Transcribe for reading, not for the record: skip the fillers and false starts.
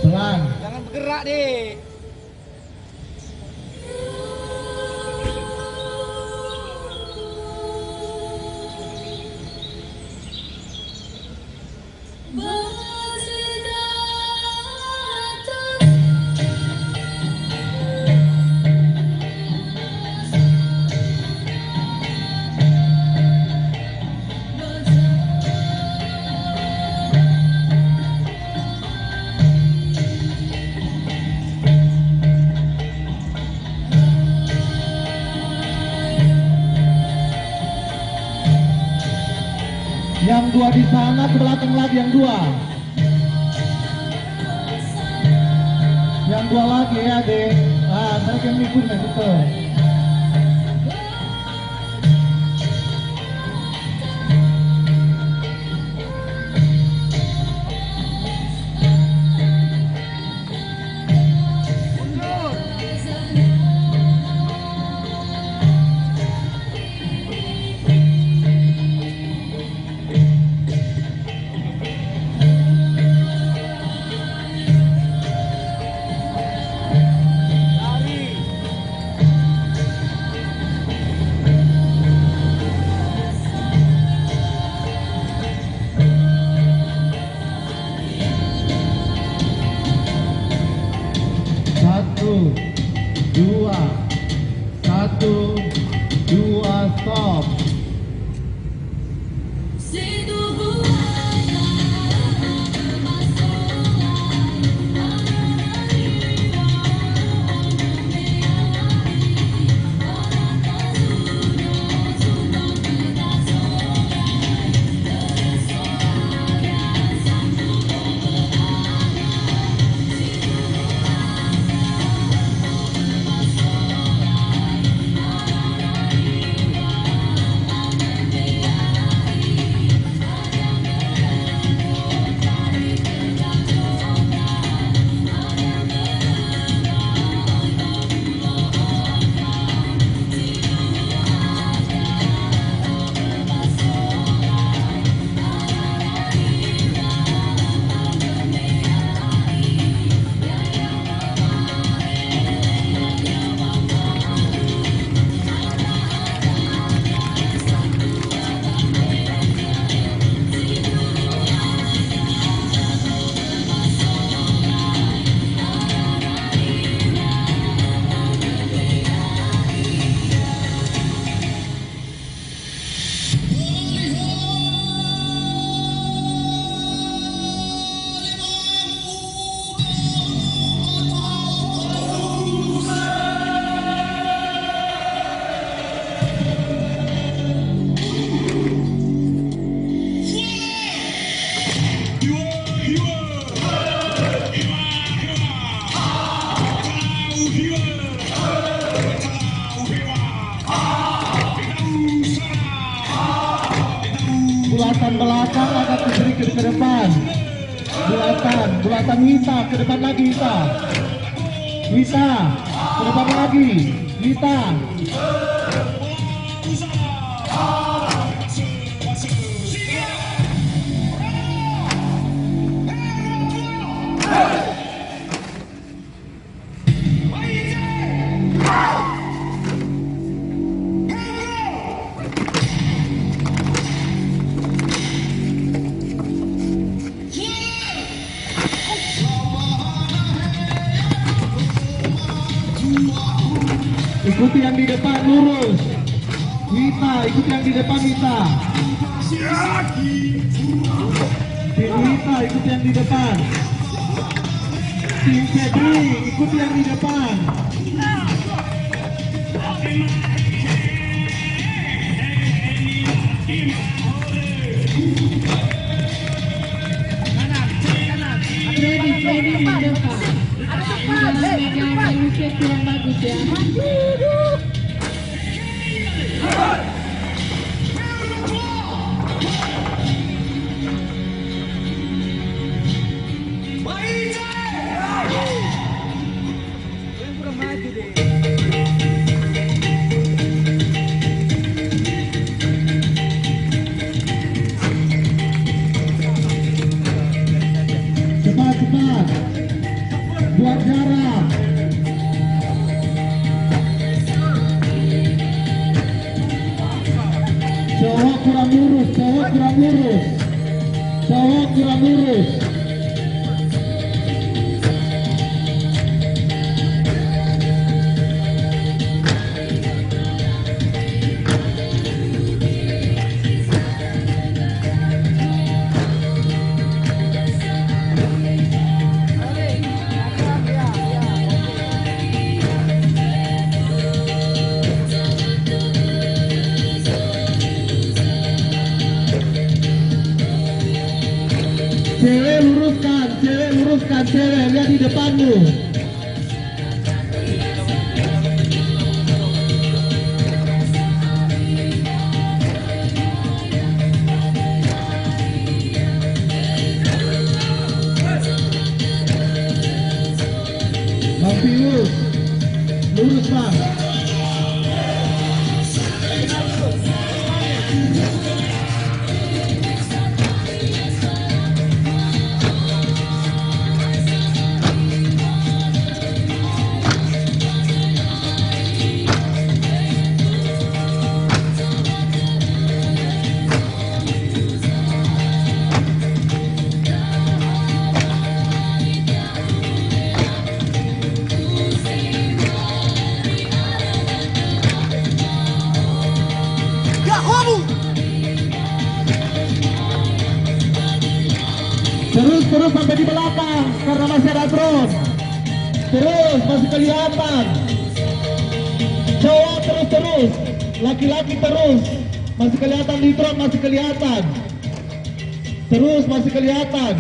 pelan. Jangan bergerak deh. Yang dua di sana, ke belakang lagi yang dua. Yang dua lagi ya, Dek. Ah, mereka yang ikut nih, betul. Satu, dua, stop. Bulatan belakang agak sedikit ke depan. Bulatan Wita ke depan lagi, Wita ke depan lagi, Wita. Ikuti yang di depan, lurus. Wita, ikuti yang di depan, Wita. Tim Wita, ikuti yang di depan. Tim Febri, ikuti yang di depan. Freddy di depan. Dalam medan Yusuf kurang bagus ya. Cepat. buat jarak. Cowok kurang lurus, cowok kurang lurus, cowok kurang lurus. Cewek luruskan, cewek lihat di depanmu. Bang Pius, lurus bang. Terus sampai di belakang karena masih ada drone. Terus masih kelihatan. Cowok terus, laki-laki terus. Masih kelihatan di drone, masih kelihatan. Terus masih kelihatan.